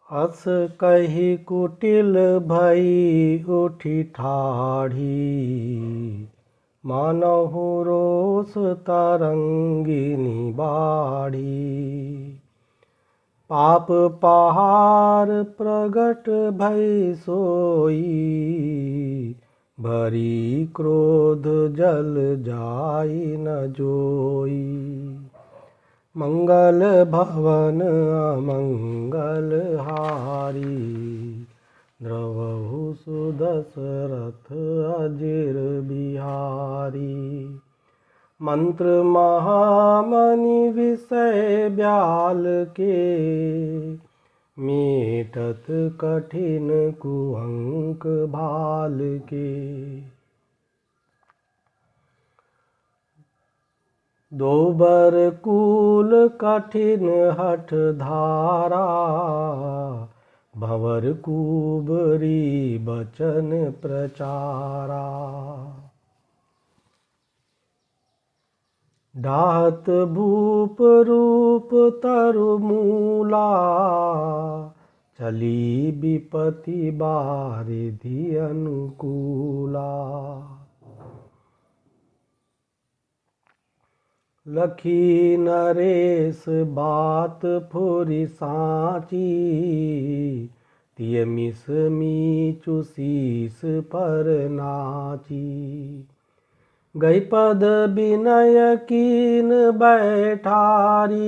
अस कही कुटिल भई उठी ठाढ़ी, मानहु रोष तरंगिनी बाढ़ी। पाप पहाड़ प्रगट भई सोई, भरी क्रोध जल जाई न जोई। मंगल भवन अमंगल हारी, द्रवहु सुदशरथ अजिर बिहारी। मंत्र महामणि विषय ब्याल के, मेटत कठिन कुअंक भाल के। दोबर कूल कठिन हठ धारा, भंवर कुबरी बचन प्रचारा। डाहत भूप रूप तरु मूला, चली विपति बारिधि अनुकूला। लखी नरेश बात फुरि साची, तिय मिस मीचु शीस पर नाची। गई पद विनय कीन बैठारी,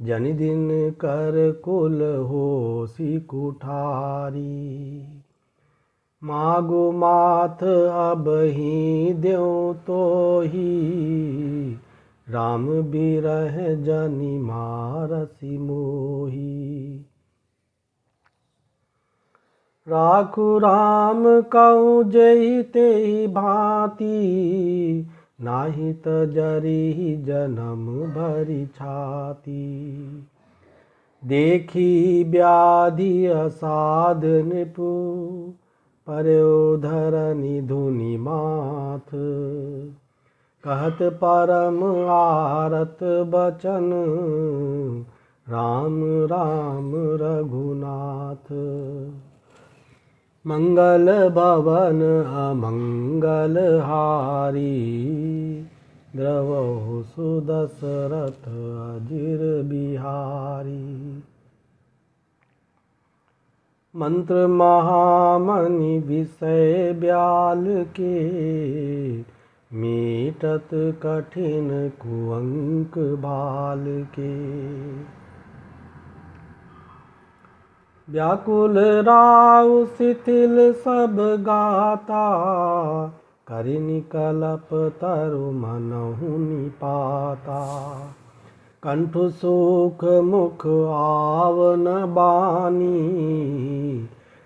जनि दिन कर कुल होसी कुठारी। मागु माथ अबहि देऊँ तोहि, राम बिरह जनि मारसि मोहि। राखु राम कहूँ जेहि तेहि भांति, नाही तजरिहि जनम भरि छाती। देखी व्याधि असाध नृपु, पर्यो धरनि धुनि माथ। कहत परम आरत बचन, राम राम रघुनाथ। मंगल भवन अमंगल हारी, द्रवहु सुदशरथ अजिर बिहारी। मंत्र महामणि विषय ब्याल के, मीटत कठिन कुअंक भाल के। व्याकुल राउ शिथिल सब गाता, करिनि कलप तरु मनहु निपाता। कंठ सुख मुख आवन बानी,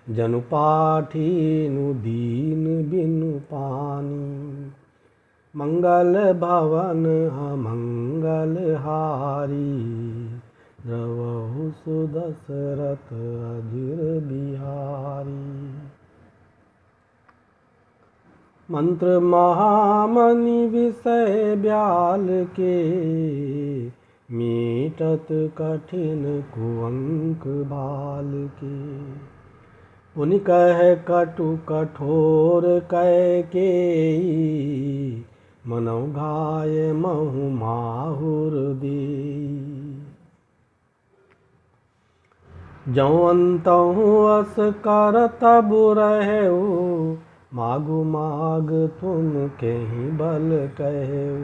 जनु पाठिनु दीन बिनु पानी। मंगल भवन अमंगल हारी, द्रवहु सुदशरथ अजिर बिहारी। मंत्र महामणि विषय ब्याल के, मीटत कठिन कुअंक भाल के। पुनि कह कटु कठोर कैकेयी, मनौ घाय महु माहुर देई। जौं अन्तहु अस कर तबु रहेऊ, मागु माग तुम केहि बल कहेऊ।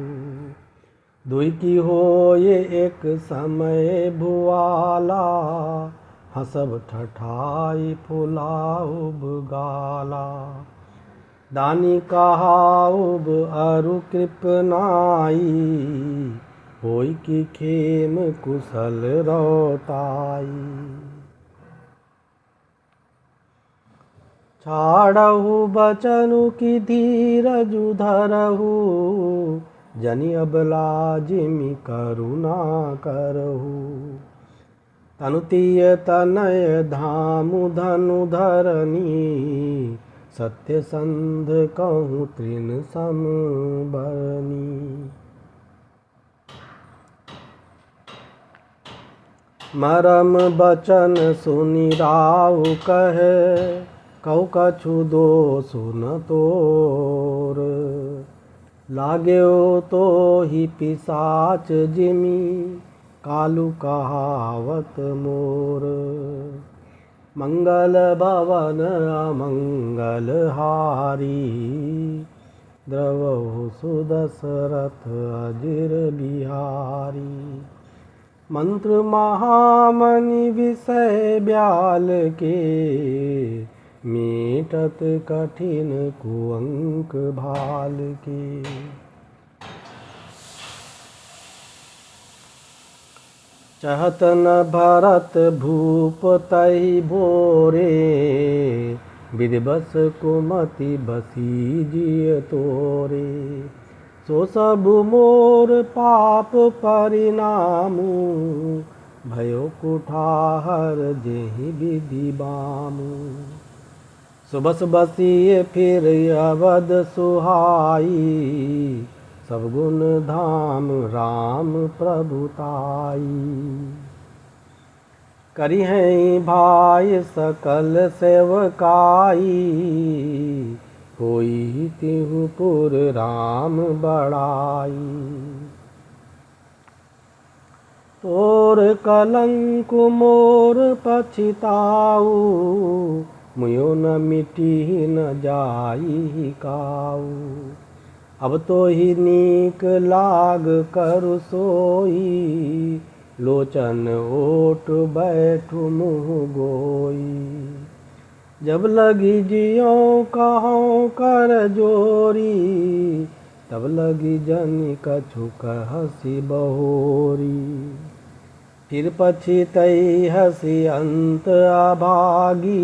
दुई की होय एक समय भुआला, हसब ठठाई फुलाउब गाला। दानी कहाउब अरु कृपनाई, होय की खेम कुशल रौताई। छाड़हु बचनु की धीरजु धरहु, जनि अबला जिमि करुणा करहु। तनु तिय तनय धामु धनु धरनी, सत्यसंध कहूँ तृण सम बरनी। मरम बचन सुनि राव कहे, कहु कछु दो सुन तोर। लाग्यो तो ही पिसाच जिमी, कालू कहावत मोर। मंगल भवन अमंगल हारी, द्रवहु सुदशरथ अजिर बिहारी। मंत्र महामणि विषय ब्याल के, मीटत कठिन कुअंक भाल के। चहत न भरत भूप तहि भोरे, विधिवश कुमति बसीजिय तोरे। सो सब मोर पाप परिणामु, भयो कुठार जेहि विधि बामु। सुबस बसिए फिर अवध सुहाई, सब गुण धाम राम प्रभुताई। करी हैं भाई सकल सेवकाई, कोई तिहु पुर राम बड़ाई। तोर कलंक मोर पछिताऊ, मुयो न मिटी न जाई काऊ। अब तो ही नीक लाग करु सोई, लोचन ओट बैठु मुँह गोई। जब लगी जियों कहूँ कर जोरी, तब लगी जनि कछु कहसी बहोरी। फिर पछितई हसी अंत अभागी,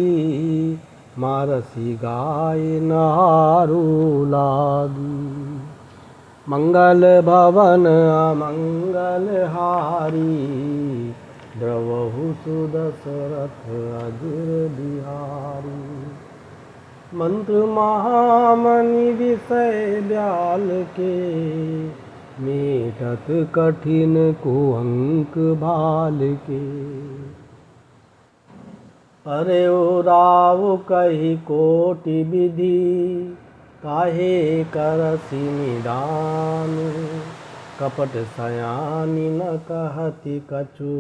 मारसी गाय नहारू लागी। मंगल भवन अमंगल हारी, द्रवहु सुदशरथ अजिर बिहारी। मंत्र महामणि विषय ब्याल के, मीटत कठिन कुअंक भाल के। पर्यो राव कही कोटि विधि, काहे करसि निदान। कपट सयानी न कहति कछु,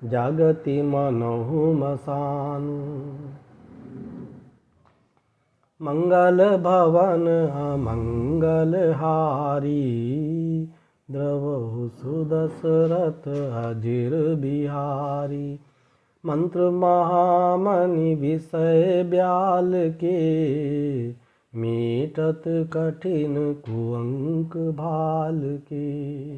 जगति मनहु मसानु। मंगल भवन अमंगल हारी, द्रवहु सुदशरथ अजिर बिहारी। मंत्र महामणि विषय ब्याल के, मीटत कठिन कुअंक भाल के।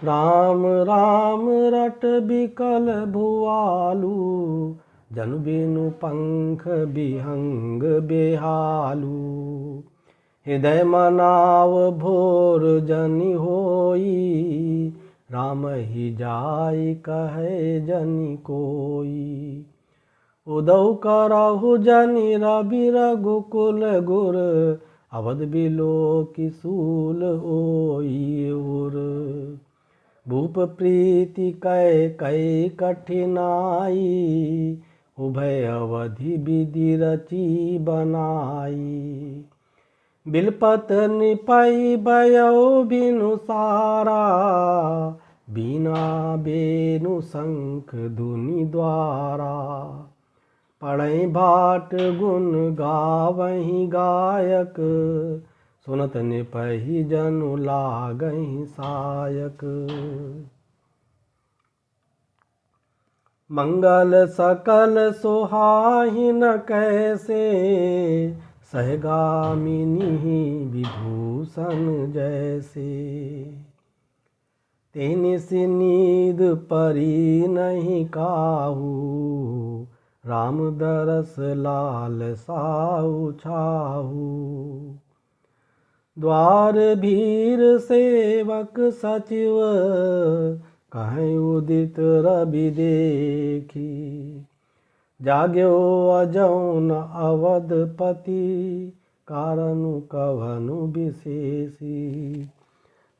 राम राम रट बिकल भुआलू, जनु बिनु पंख बिहंग बेहालू। हृदय मनाव भोर जनि होई, राम ही जाई कहे जनि कोई। उदौ करहु जनि रवि रघुकुल गुर, अवध बिलो की सूल ओई उर। भूप प्रीति कै कै कठिनाई, उभय अवधि विधि रची बनाई। बिलपत निपई भयो बिनु सारा, बीना बेनु शंख धुनि द्वारा। पढ़ई भाट गुण गावहीं गायक, सुनत निपहि जनु लागहीं सायक। मंगल सकल सोहाहि न कैसे, सहगामिनी विभूषण जैसे। तेनिसि नींद परी नहीं काहू, राम दरस लाल साहु छाहू। द्वार भीर सेवक सचिव, कहीं उदित रवि देखी। जाग्यो अजौन अवधपति, कारनु कवनु विशेषी।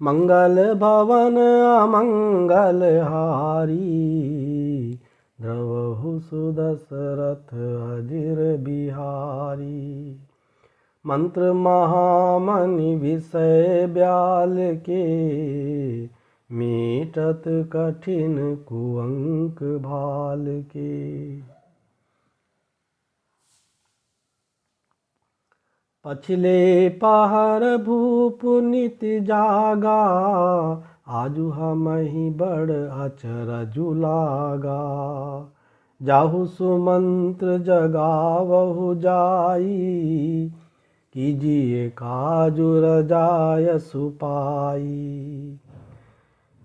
मंगल भवन अमंगल हारी, द्रवहु सुदशरथ अजिर बिहारी। मंत्र महामणि विषय ब्याल के, मीटत कठिन कुअंक भाल के। पछले पहर भूप नित जागा, आजु हमहि बड़ अचरजु लागा। जाहु सुमंत्र जगावहु जाई, कीजिए काजु रजाय सुपाई।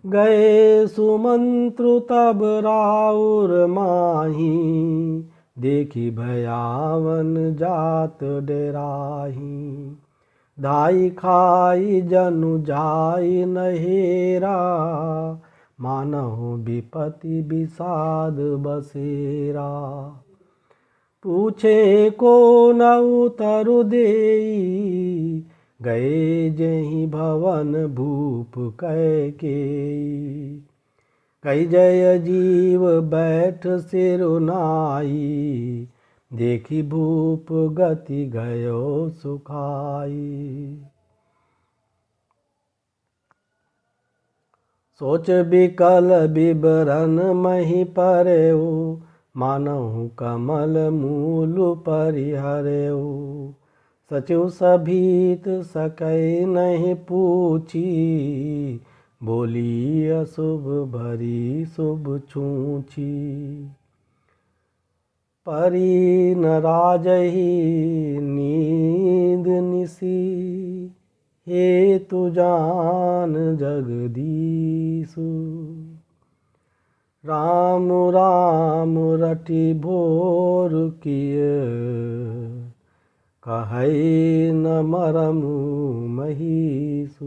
गए सुमंत्रु तब राउर माही, देखी भयावन जात डेराही। धाई खाई जनु जाई नहेरा, मानहु विपति विषाद बसेरा। पूछे को न उतरु देई, गए जेहि भवन भूप कैकेयी। कई जय जीव बैठ सिरुनाई, देखी भूप गति गयो सुखाई। सोच बिकल बिबरन मही परेऊ, मानहु कमल मूल परिहरेऊ। सचिव सभीत सकै नहीं पूछी, बोली अशुभ भरी शुभ छूछी। परी न राजही नींद निसी, हे तु जान जगदीशु। राम राम रटि भोर किय, कहै न मरमु महीसु।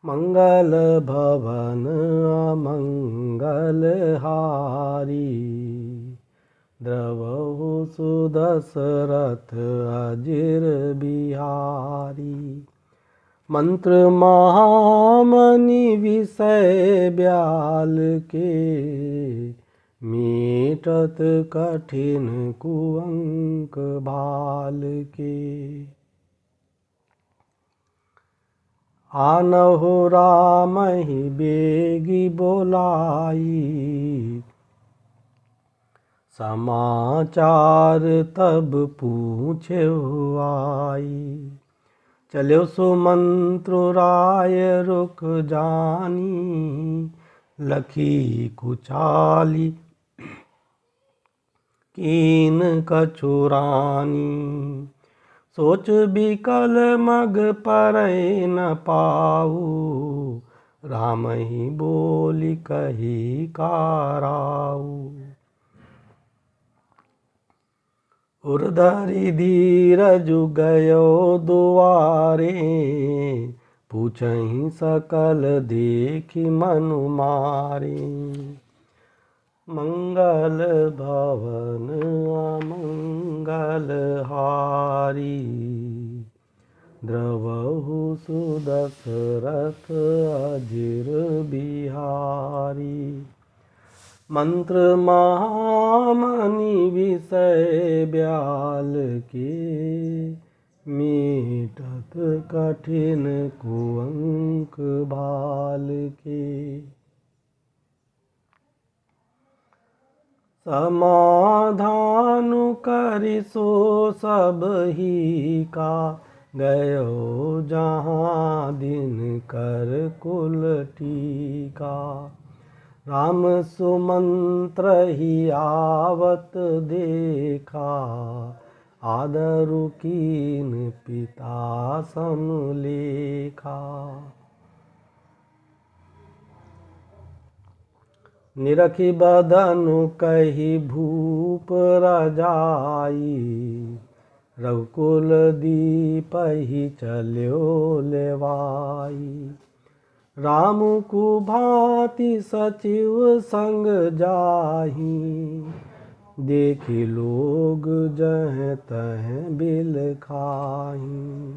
मंगल भवन अमंगल हारी, द्रवहु सुदशरथ अजिर बिहारी। मंत्र महामणि विषय ब्याल के, मीटत कठिन कुअंक भाल के। आनहु रामहि बेगी बोलाई, समाचार तब पूछे आई। चलो सुमंत्रु राय रुक जानी, लखी कुचाली कीन कछुरानी। सोच बिकल मग परै न पाऊ, राम ही बोली कही काराऊ। उर्धरि धीरजु गयो दुआरे, पूछहि सकल देखि मनु मारे। मंगल भवन अमंगल हारी, द्रवहु सुदशरथ अजिर बिहारी। मंत्र महामणि विषय ब्याल के, मीटत कठिन कुअंक भाल के। समाधानु करि सो सब ही का, गयो जहाँ दिन कर कुल टीका। राम सुमंत्र ही आवत देखा, आदरु कीन पिता समलेखा। निरखी बदनु कही भूप रजाई, रघुकुल दीप ही चल्यो लेवाई। राम को भांति सचिव संग जाही, देखी लोग जह तह बिल खाही।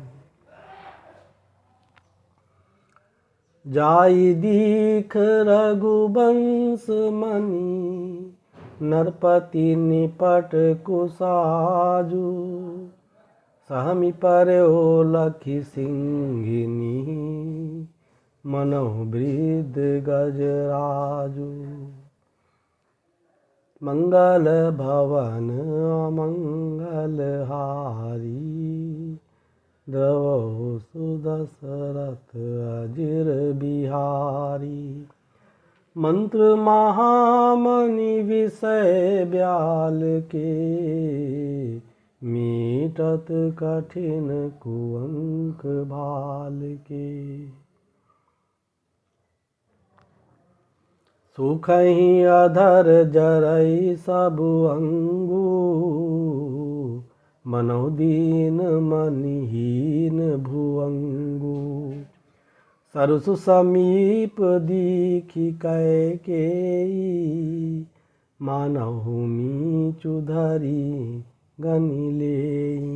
जाई दीख रघुवंश मणि, नरपति निपट कुसाजु। सहमी पर्यो लखी सिंहिनी, मनहु वृद्ध गजराजु। मंगल भवन अमंगल हारी, द्रवहु सुदशरथ अजिर बिहारी। मंत्र महामणि विषय ब्याल के, मीटत कठिन कुअंक भाल के। सुखहि अधर जरई सबु अंगु, मनहु दीन मनिहीन भुअंगु। सरसु समीप दीखि कैकेयी, मानहु नीचु धरि गनि लेई।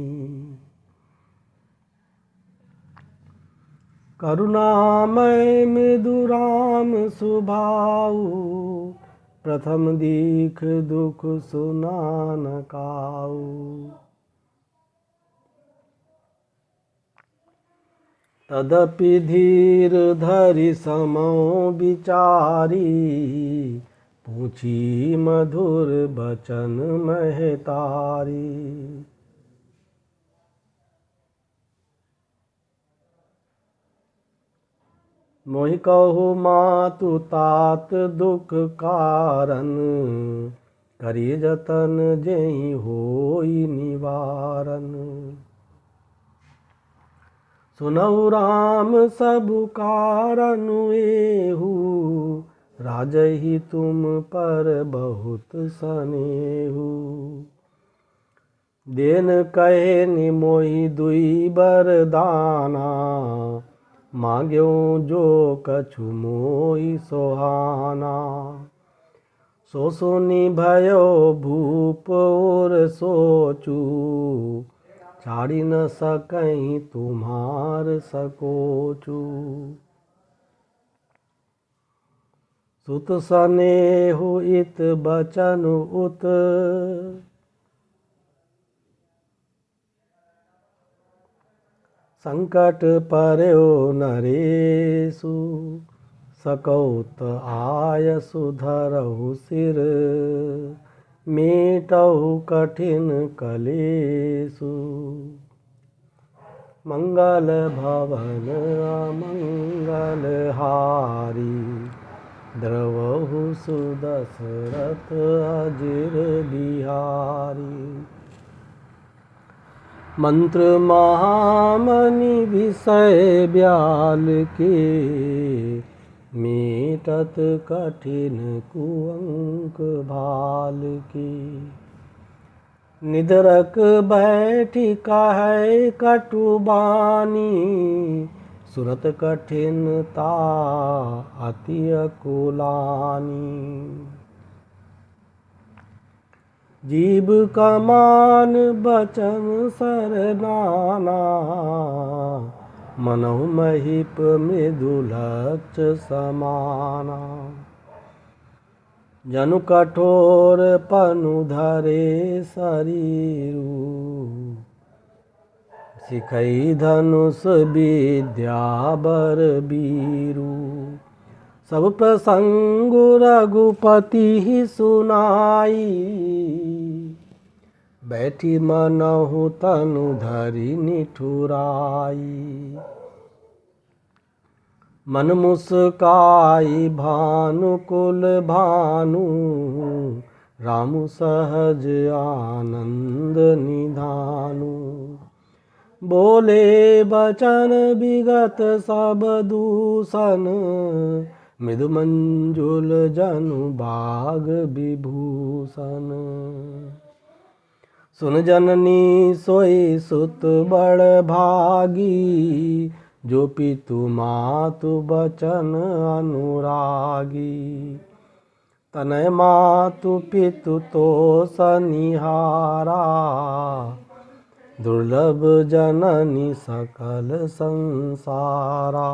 करुणामय मृदुराम सुभाऊ, प्रथम दीख दुख सुना न काऊ। तदपि धीर धरि समौ विचारी, पूछी मधुर बचन महतारी। मोहि कहु मातु तात दुख कारण, करी जतन जेहि होई निवारण। सुनऊ राम सबु कारण एहु, राजहि तुम पर बहुत सनेहु। देन कहे निमोहि दुई बरदाना, मांग्यो जो कछु मोहि सोहाना। सो सुनि भयो भूप और सोचू, छाड़ी न सकहीं तुम्हार सकोचू। सुत सनेहु इत बचन उत, संकट पर्यो नरेषु। सकौत आयसु धरहु सिर, मीटहु कठिन कलेषु। मंगल भवन अमंगल हारी, द्रवहु सुदशरथ अजिर बिहारी। मंत्र महामणि विषय ब्याल के, मीटत कठिन कुअंक भाल के। निदरक बैठी कहै कटुबानी, सुरत कठिनता अति अकुलानी। जीव कमान बचन सर नाना, मनहु महीप मृदुलक्ष समाना। जनु कठोर पनु धरे शरीरु, सिखई धनुष विद्या बर बीरु। सब प्रसंग रघुपति ही सुनाई, बैठी मनहु तनु धरि निठुराई। मन मुस्काई भानुकुल भानु, रामु सहज आनंद निधानु। बोले बचन विगत सब दूषण, मृदु मंजुल जनु बाग विभूषण। सुन जननी सोई सुत बड़ भागी, जो पितु मातु बचन अनुरागी। तनय मातु पितु तो सनिहारा, दुर्लभ जननी सकल संसारा।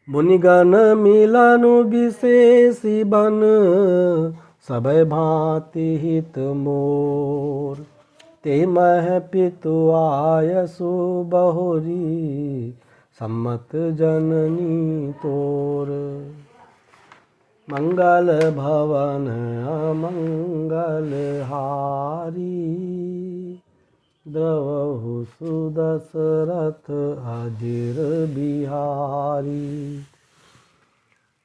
मुनिगण मिलन विशेषी बन सबै भांति हित मोर। ते मह पितु आयसु बहुरी सम्मत जननी तोर। मंगल भवन अमंगल हारी द्रवहु सुदशरथ अजिर बिहारी।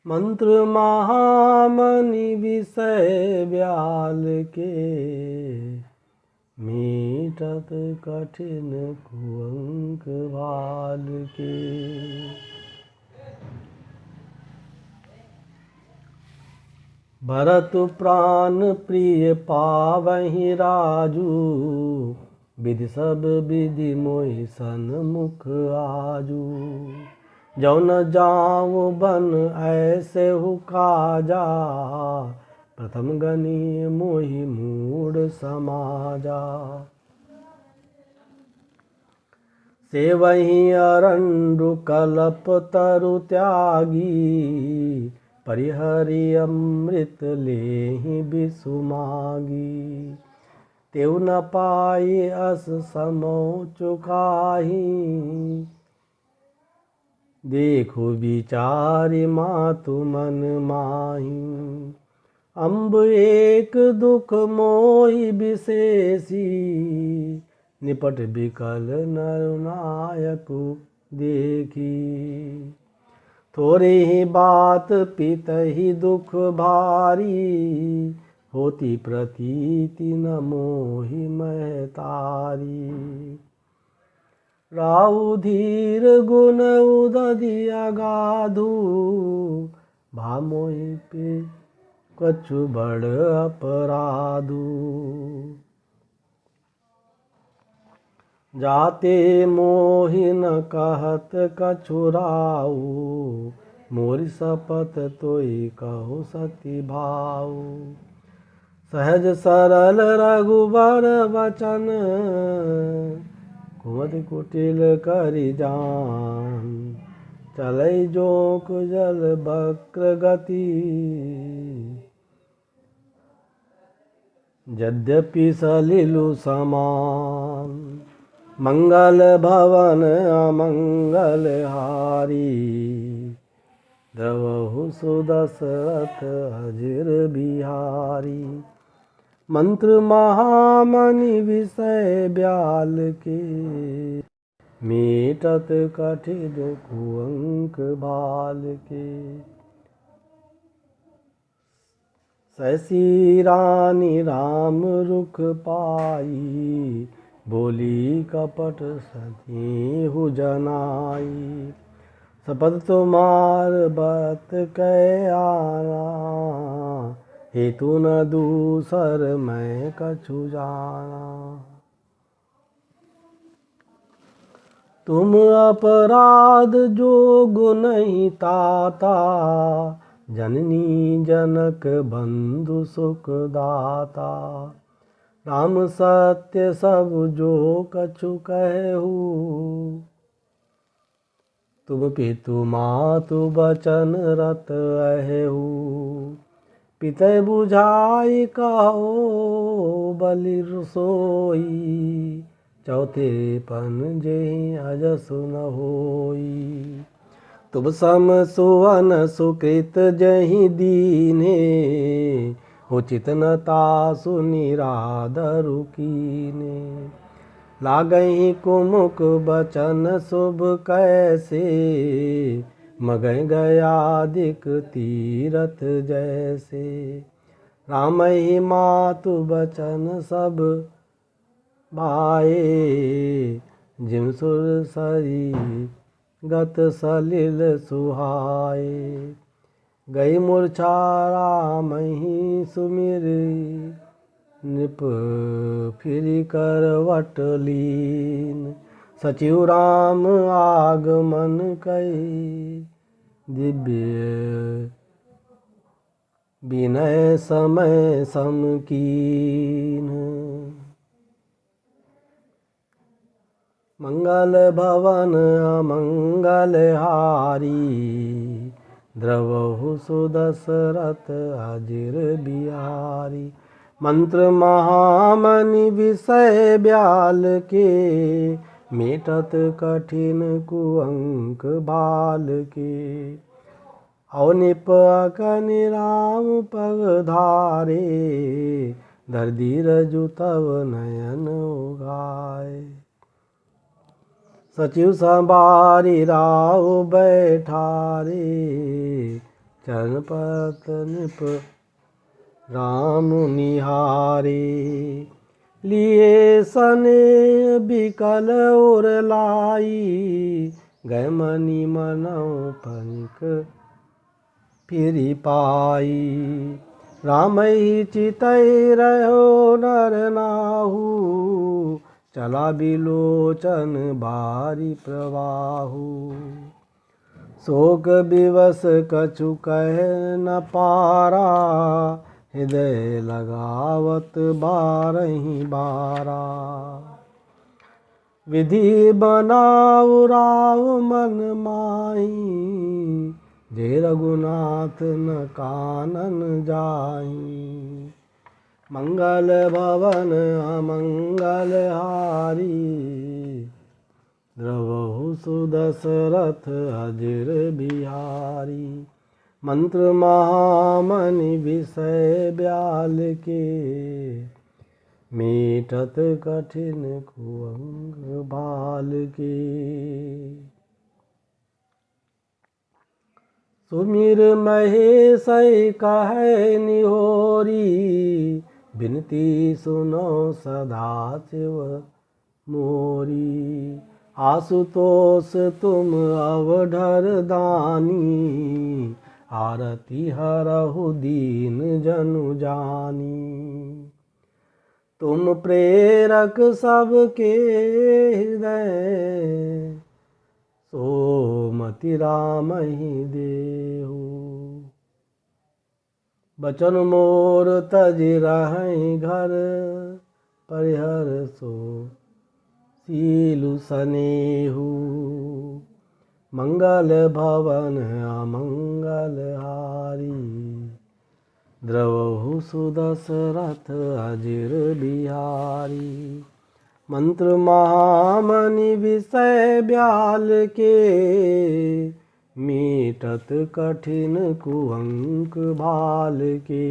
मंत्र महामणि विषय व्याल के मीटत कठिन कुअंक भाल के। भरत प्राण प्रिय पावहि राजू विधि सब विधि मोहि सन्मुख आजू। जो न जाऊँ बन ऐसे हु काजा प्रथम गनी मोहि मूढ़ समाजा। से वही अरंडु कल्प तरु त्यागी परिहरि अमृत लेहि बिसु मागी। तेउ न पाई अस समो चुकाही देखो विचारि मातु मन माही। अम्ब एक दुख मोहि विशेषी निपट बिकल नरनायक देखी। थोड़े ही बात पितहि दुख भारी होती प्रतीति न मोहि महतारी। राउ धीर गुण उदधि अगाधु भा मोहि पे कछु बड़ अपराधु। जाते मोहि न कहत कछु राउ मोरि शपथ तोई कहो सती भाऊ। सहज सरल रघुबर वचन कुमति कुटिल करि जान। चलै जोक जल वक्र गति यद्यपि सलिलु समान। मंगल भवन अमंगल हारी द्रवहु सुदशरथ अजिर बिहारी। मंत्र महामणि विषय ब्याल के मीटत कठिन कुअंक भाल के। सैसी रानी राम रुख पाई बोली कपट सती हु जनाई। शपथ तुम्हार बत कै आना हेतु न दूसर मैं कछु जाना। तुम अपराध जोग नहीं ताता जननी जनक बंधु सुख दाता। राम सत्य सब जो कछु कहू तुम पितु मातु बचन रत अहेहू। पितय बुझाई कहो बलि सोई चौथे पन जेहि अजसु न होई। तुम सम सुवन सुकृत जहि दीने उचित न तासु निरादरु कीने। लागहि कुमुक बचन शुभ कैसे मगह गयादिक तीरथ जैसे। राम ही मातु बचन सब भाए जिम सुर सरी गत सलिल सुहाए। गई मूर्छा राम ही सुमिरी नृप फिरि करवट लीन। सचिव राम आगमन कई दिव्य विनय समय समकीन। मंगल भवन अमंगल हारी, द्रवहु सुदशरथ अजिर बिहारी। मंत्र महामनि विषय ब्याल के, मेटत कठिन कुअंक बाल के। अवनिप अकनि राम पग धारे, दर्दीर जुतव नयन उगाए। सचिव संबारी राव बैठारे, चरण पत निप राम निहारे। लिए सने बिकल और लाई, गए मनि मनौ पनिक फिरि पाई। राम ही चितई रहो नर नाहु, चला बिलोचन बारी प्रवाहु। शोक विवश कछु कह न पारा, हृदय लगावत बारहि बारा। विधि बनाउ राव मन माही, जे रघुनाथ न कानन जाही। मंगल भवन अमंगल हारी, द्रवहु सुदशरथ अजिर बिहारी। मंत्र महामनि विषय ब्याल के, मेटत कठिन कुअंग बाल के। सुमिर महेश कहे निहोरी, बिनती सुनो सदा शिव मोरी। आशुतोष तुम अवधर दानी, आरती हरहु दीन जनु जानी। तुम प्रेरक सबके हृदय, सोमति राम ही देहु। बचन मोर तज रहै घर, परिहर सो सीलु सनेहु। मंगल भवन अमंगल हारी, द्रवहु सुदशरथ अजिर बिहारी। मंत्र महामनि विषय ब्याल के, मेटत कठिन कुअंक भाल के।